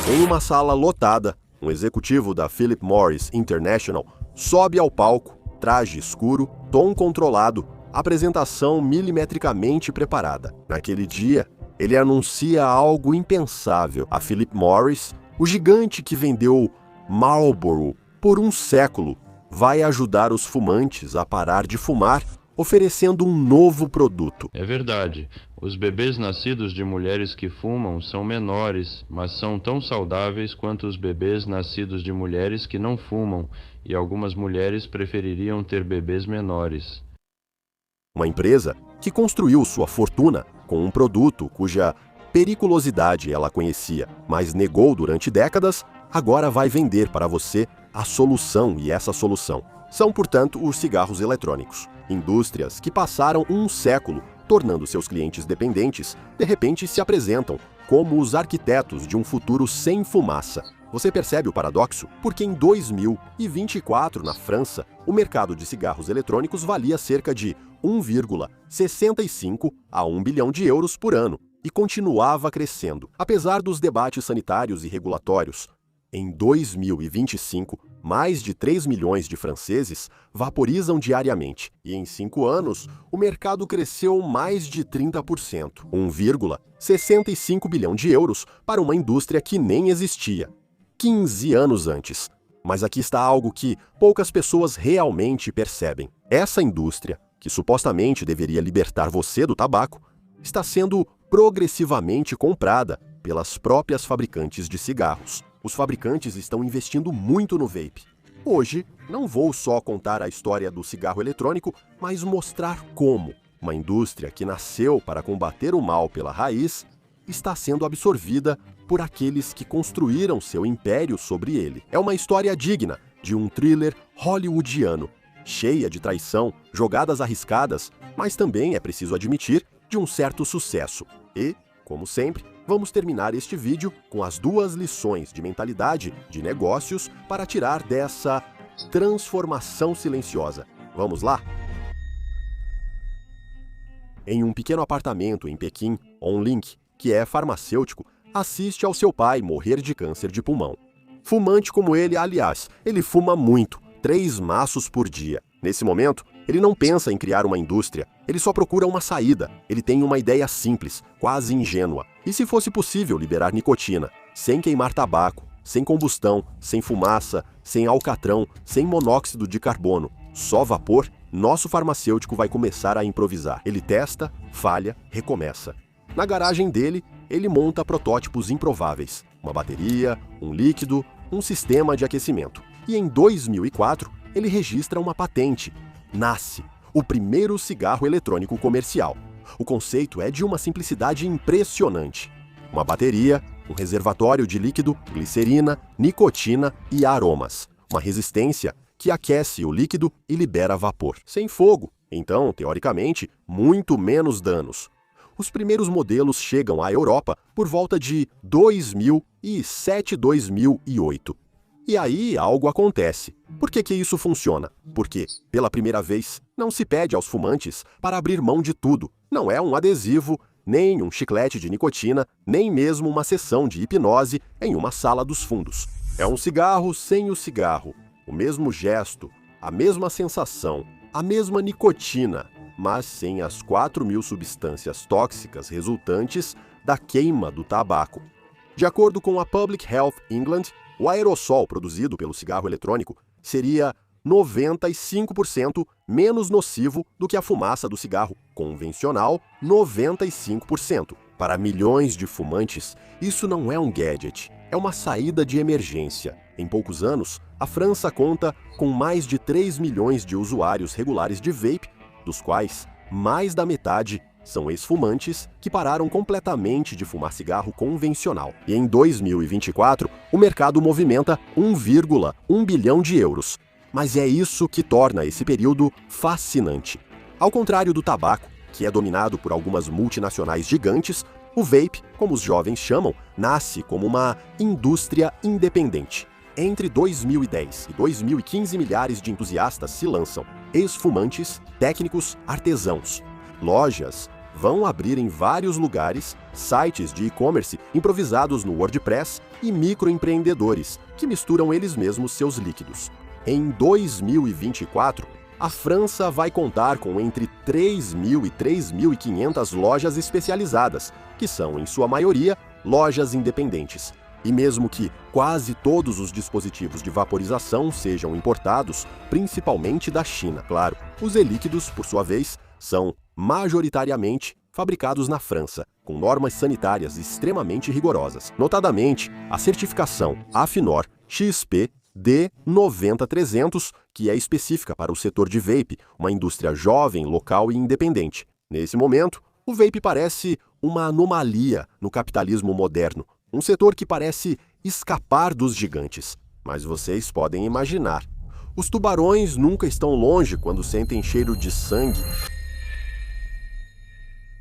Em uma sala lotada, um executivo da Philip Morris International sobe ao palco, traje escuro, tom controlado, apresentação milimetricamente preparada. Naquele dia, ele anuncia algo impensável. A Philip Morris, o gigante que vendeu Marlboro por um século, vai ajudar os fumantes a parar de fumar, oferecendo um novo produto. É verdade. Os bebês nascidos de mulheres que fumam são menores, mas são tão saudáveis quanto os bebês nascidos de mulheres que não fumam, e algumas mulheres prefeririam ter bebês menores. Uma empresa que construiu sua fortuna com um produto cuja periculosidade ela conhecia, mas negou durante décadas, agora vai vender para você a solução, e essa solução são, portanto, os cigarros eletrônicos. Indústrias que passaram um século tornando seus clientes dependentes, de repente se apresentam como os arquitetos de um futuro sem fumaça. Você percebe o paradoxo? Porque em 2024, na França, o mercado de cigarros eletrônicos valia cerca de 1,65 a 1 bilhão de euros por ano e continuava crescendo, apesar dos debates sanitários e regulatórios. Em 2025, mais de 3 milhões de franceses vaporizam diariamente, e em 5 anos, o mercado cresceu mais de 30%, 1,65 bilhão de euros para uma indústria que nem existia 15 anos antes. Mas aqui está algo que poucas pessoas realmente percebem. Essa indústria, que supostamente deveria libertar você do tabaco, está sendo progressivamente comprada pelas próprias fabricantes de cigarros. Os fabricantes estão investindo muito no vape. Hoje, não vou só contar a história do cigarro eletrônico, mas mostrar como uma indústria que nasceu para combater o mal pela raiz está sendo absorvida por aqueles que construíram seu império sobre ele. É uma história digna de um thriller hollywoodiano, cheia de traição, jogadas arriscadas, mas também, é preciso admitir, de um certo sucesso. E, como sempre, vamos terminar este vídeo com as 2 lições de mentalidade de negócios para tirar dessa transformação silenciosa. Vamos lá? Em um pequeno apartamento em Pequim, On Link, que é farmacêutico, assiste ao seu pai morrer de câncer de pulmão. Fumante como ele, aliás, ele fuma muito, 3 maços por dia. Nesse momento, ele não pensa em criar uma indústria, ele só procura uma saída. Ele tem uma ideia simples, quase ingênua. E se fosse possível liberar nicotina, sem queimar tabaco, sem combustão, sem fumaça, sem alcatrão, sem monóxido de carbono, só vapor, nosso farmacêutico vai começar a improvisar. Ele testa, falha, recomeça. Na garagem dele, ele monta protótipos improváveis. Uma bateria, um líquido, um sistema de aquecimento. E em 2004, ele registra uma patente. Nasce o primeiro cigarro eletrônico comercial. O conceito é de uma simplicidade impressionante. Uma bateria, um reservatório de líquido, glicerina, nicotina e aromas. Uma resistência que aquece o líquido e libera vapor. Sem fogo, então, teoricamente, muito menos danos. Os primeiros modelos chegam à Europa por volta de 2007, 2008. E aí algo acontece. Por que isso funciona? Porque, pela primeira vez, não se pede aos fumantes para abrir mão de tudo. Não é um adesivo, nem um chiclete de nicotina, nem mesmo uma sessão de hipnose em uma sala dos fundos. É um cigarro sem o cigarro, o mesmo gesto, a mesma sensação, a mesma nicotina, mas sem as 4.000 substâncias tóxicas resultantes da queima do tabaco. De acordo com a Public Health England, o aerossol produzido pelo cigarro eletrônico seria 95% menos nocivo do que a fumaça do cigarro convencional, 95%. Para milhões de fumantes, isso não é um gadget, é uma saída de emergência. Em poucos anos, a França conta com mais de 3 milhões de usuários regulares de vape, dos quais mais da metade são ex-fumantes que pararam completamente de fumar cigarro convencional. E em 2024, o mercado movimenta 1,1 bilhão de euros. Mas é isso que torna esse período fascinante. Ao contrário do tabaco, que é dominado por algumas multinacionais gigantes, o vape, como os jovens chamam, nasce como uma indústria independente. Entre 2010 e 2015, milhares de entusiastas se lançam, ex-fumantes, técnicos, artesãos. Lojas vão abrir em vários lugares sites de e-commerce improvisados no WordPress e microempreendedores que misturam eles mesmos seus líquidos. Em 2024, a França vai contar com entre 3.000 e 3.500 lojas especializadas, que são, em sua maioria, lojas independentes. E mesmo que quase todos os dispositivos de vaporização sejam importados, principalmente da China, claro, os e-líquidos, por sua vez, são majoritariamente fabricados na França, com normas sanitárias extremamente rigorosas. Notadamente, a certificação Afinor XP D90300, que é específica para o setor de vape, uma indústria jovem, local e independente. Nesse momento, o vape parece uma anomalia no capitalismo moderno, um setor que parece escapar dos gigantes. Mas vocês podem imaginar, os tubarões nunca estão longe quando sentem cheiro de sangue.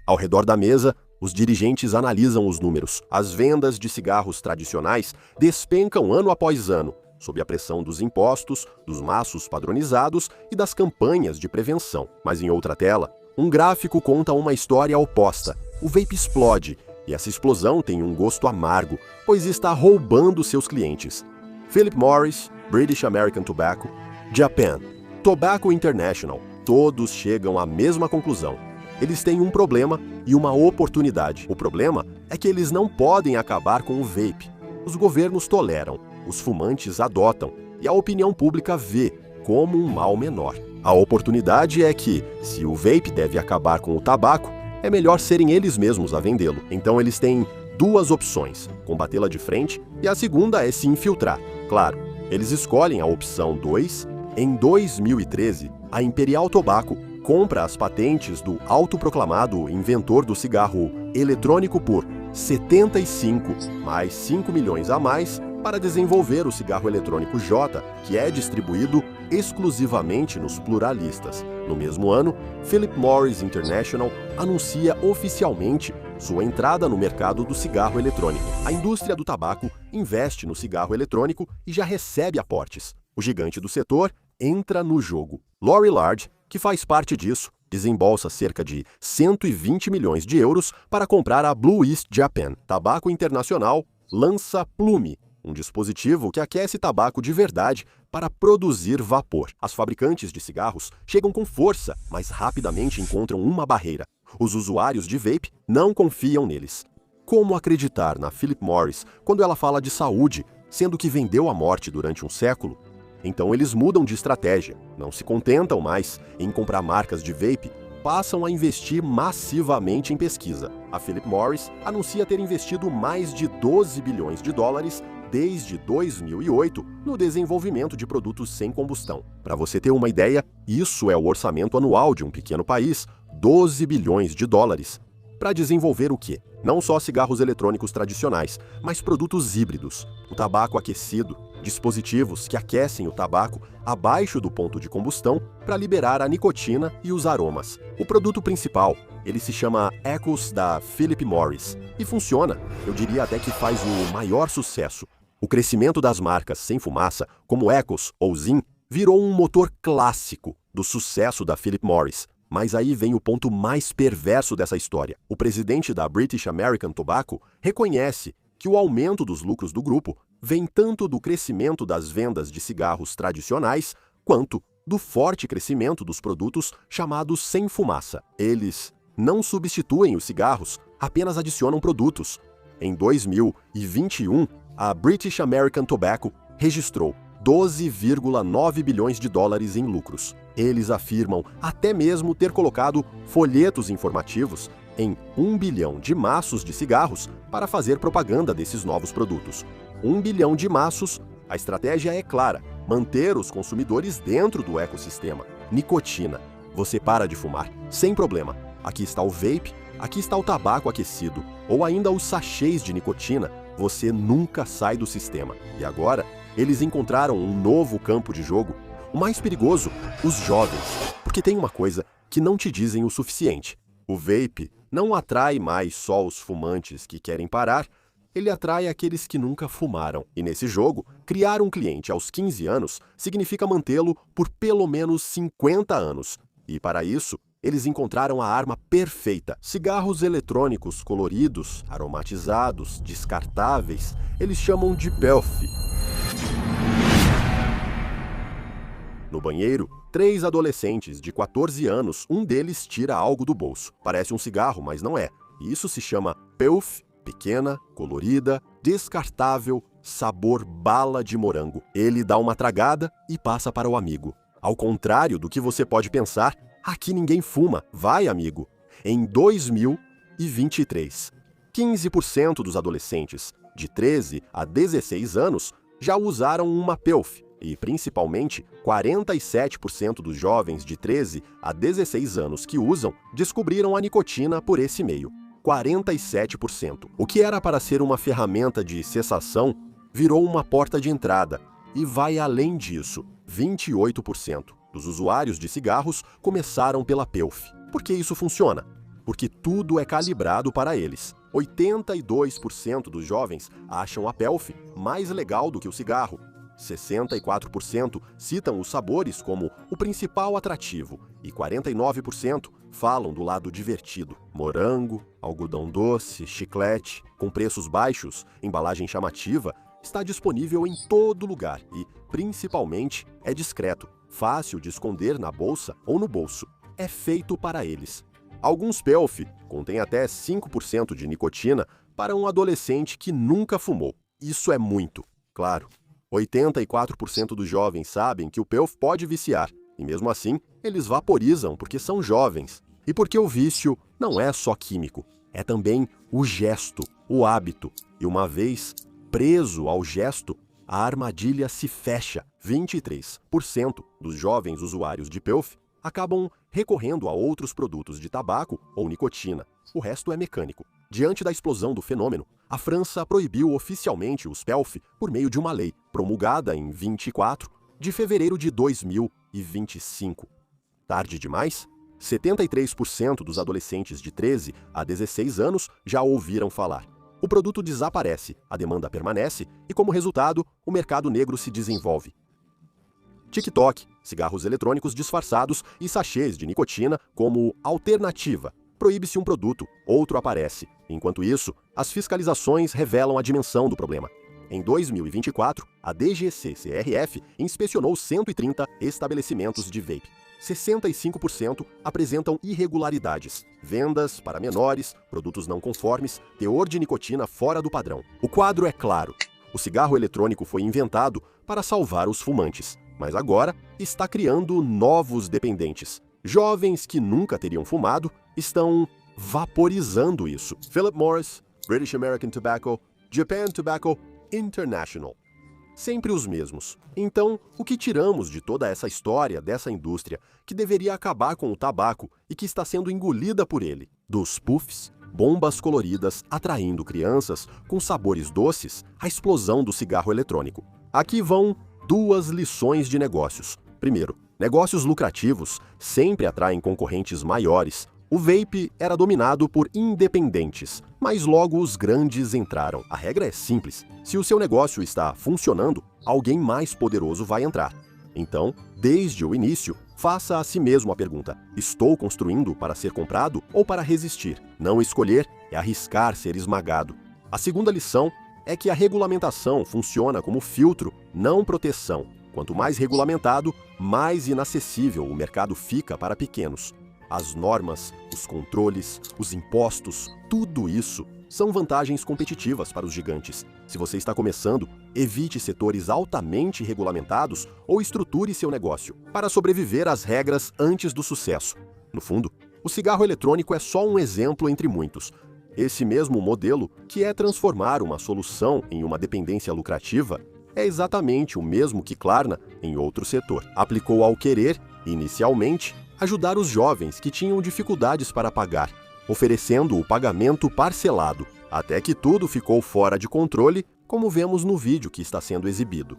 Ao redor da mesa, os dirigentes analisam os números. As vendas de cigarros tradicionais despencam ano após ano, sob a pressão dos impostos, dos maços padronizados e das campanhas de prevenção. Mas em outra tela, um gráfico conta uma história oposta. O vape explode, e essa explosão tem um gosto amargo, pois está roubando seus clientes. Philip Morris, British American Tobacco, Japan, Tobacco International, todos chegam à mesma conclusão. Eles têm um problema e uma oportunidade. O problema é que eles não podem acabar com o vape. Os governos toleram, os fumantes adotam e a opinião pública vê como um mal menor. A oportunidade é que, se o vape deve acabar com o tabaco, é melhor serem eles mesmos a vendê-lo. Então eles têm duas opções, combatê-la de frente e a segunda é se infiltrar. Claro, eles escolhem a opção 2. Em 2013, a Imperial Tobacco compra as patentes do autoproclamado inventor do cigarro eletrônico por 75 mais 5 milhões a mais para desenvolver o cigarro eletrônico J, que é distribuído exclusivamente nos pluralistas. No mesmo ano, Philip Morris International anuncia oficialmente sua entrada no mercado do cigarro eletrônico. A indústria do tabaco investe no cigarro eletrônico e já recebe aportes. O gigante do setor entra no jogo. Lorillard, que faz parte disso, desembolsa cerca de 120 milhões de euros para comprar a Blue East Japan. Tabaco Internacional lança Plume, um dispositivo que aquece tabaco de verdade para produzir vapor. As fabricantes de cigarros chegam com força, mas rapidamente encontram uma barreira. Os usuários de vape não confiam neles. Como acreditar na Philip Morris quando ela fala de saúde, sendo que vendeu a morte durante um século? Então eles mudam de estratégia, não se contentam mais em comprar marcas de vape, passam a investir massivamente em pesquisa. A Philip Morris anuncia ter investido mais de 12 bilhões de dólares desde 2008 no desenvolvimento de produtos sem combustão. Para você ter uma ideia, isso é o orçamento anual de um pequeno país, 12 bilhões de dólares. Para desenvolver o quê? Não só cigarros eletrônicos tradicionais, mas produtos híbridos, o tabaco aquecido, dispositivos que aquecem o tabaco abaixo do ponto de combustão para liberar a nicotina e os aromas. O produto principal, ele se chama Ecos da Philip Morris e funciona, eu diria até que faz o maior sucesso. O crescimento das marcas sem fumaça, como Ecos ou Zyn, virou um motor clássico do sucesso da Philip Morris. Mas aí vem o ponto mais perverso dessa história. O presidente da British American Tobacco reconhece que o aumento dos lucros do grupo vem tanto do crescimento das vendas de cigarros tradicionais, quanto do forte crescimento dos produtos chamados sem fumaça. Eles não substituem os cigarros, apenas adicionam produtos. Em 2021, a British American Tobacco registrou 12,9 bilhões de dólares em lucros. Eles afirmam até mesmo ter colocado folhetos informativos em 1 bilhão de maços de cigarros para fazer propaganda desses novos produtos. 1 bilhão de maços, a estratégia é clara, manter os consumidores dentro do ecossistema. Nicotina. Você para de fumar, sem problema. Aqui está o vape, aqui está o tabaco aquecido, ou ainda os sachês de nicotina. Você nunca sai do sistema. E agora, eles encontraram um novo campo de jogo. O mais perigoso, os jovens. Porque tem uma coisa que não te dizem o suficiente. O vape não atrai mais só os fumantes que querem parar, ele atrai aqueles que nunca fumaram. E nesse jogo, criar um cliente aos 15 anos significa mantê-lo por pelo menos 50 anos. E para isso, eles encontraram a arma perfeita. Cigarros eletrônicos coloridos, aromatizados, descartáveis, eles chamam de PELF. No banheiro, 3 adolescentes de 14 anos, um deles tira algo do bolso. Parece um cigarro, mas não é. Isso se chama PELF, pequena, colorida, descartável, sabor bala de morango. Ele dá uma tragada e passa para o amigo. Ao contrário do que você pode pensar, aqui ninguém fuma. Vai, amigo. Em 2023, 15% dos adolescentes de 13 a 16 anos já usaram uma PELF. E, principalmente, 47% dos jovens de 13 a 16 anos que usam descobriram a nicotina por esse meio. 47%. O que era para ser uma ferramenta de cessação virou uma porta de entrada. E vai além disso. 28% dos usuários de cigarros começaram pela PELF. Por que isso funciona? Porque tudo é calibrado para eles. 82% dos jovens acham a PELF mais legal do que o cigarro. 64% citam os sabores como o principal atrativo e 49% falam do lado divertido. Morango, algodão doce, chiclete, com preços baixos, embalagem chamativa, está disponível em todo lugar e, principalmente, é discreto, fácil de esconder na bolsa ou no bolso. É feito para eles. Alguns PELF contêm até 5% de nicotina para um adolescente que nunca fumou. Isso é muito, claro. 84% dos jovens sabem que o PELF pode viciar, e mesmo assim, eles vaporizam porque são jovens. E porque o vício não é só químico, é também o gesto, o hábito. E uma vez preso ao gesto, a armadilha se fecha. 23% dos jovens usuários de PELF acabam recorrendo a outros produtos de tabaco ou nicotina. O resto é mecânico. Diante da explosão do fenômeno, a França proibiu oficialmente os PELF por meio de uma lei, promulgada em 24 de fevereiro de 2025. Tarde demais? 73% dos adolescentes de 13 a 16 anos já ouviram falar. O produto desaparece, a demanda permanece e, como resultado, o mercado negro se desenvolve. TikTok, cigarros eletrônicos disfarçados e sachês de nicotina como alternativa. Proíbe-se um produto, outro aparece. Enquanto isso, as fiscalizações revelam a dimensão do problema. Em 2024, a DGCCRF inspecionou 130 estabelecimentos de vape. 65% apresentam irregularidades, vendas para menores, produtos não conformes, teor de nicotina fora do padrão. O quadro é claro. O cigarro eletrônico foi inventado para salvar os fumantes, mas agora está criando novos dependentes. Jovens que nunca teriam fumado estão vaporizando isso. Philip Morris, British American Tobacco, Japan Tobacco International. Sempre os mesmos. Então, o que tiramos de toda essa história dessa indústria que deveria acabar com o tabaco e que está sendo engolida por ele? Dos puffs, bombas coloridas atraindo crianças com sabores doces, a explosão do cigarro eletrônico. Aqui vão 2 lições de negócios. Primeiro, negócios lucrativos sempre atraem concorrentes maiores. O vape era dominado por independentes, mas logo os grandes entraram. A regra é simples. Se o seu negócio está funcionando, alguém mais poderoso vai entrar. Então, desde o início, faça a si mesmo a pergunta: estou construindo para ser comprado ou para resistir? Não escolher é arriscar ser esmagado. A segunda lição é que a regulamentação funciona como filtro, não proteção. Quanto mais regulamentado, mais inacessível o mercado fica para pequenos. As normas, os controles, os impostos, tudo isso são vantagens competitivas para os gigantes. Se você está começando, evite setores altamente regulamentados ou estruture seu negócio para sobreviver às regras antes do sucesso. No fundo, o cigarro eletrônico é só um exemplo entre muitos. Esse mesmo modelo, que é transformar uma solução em uma dependência lucrativa, é exatamente o mesmo que Klarna em outro setor. Aplicou ao querer, inicialmente, ajudar os jovens que tinham dificuldades para pagar, oferecendo o pagamento parcelado, até que tudo ficou fora de controle, como vemos no vídeo que está sendo exibido.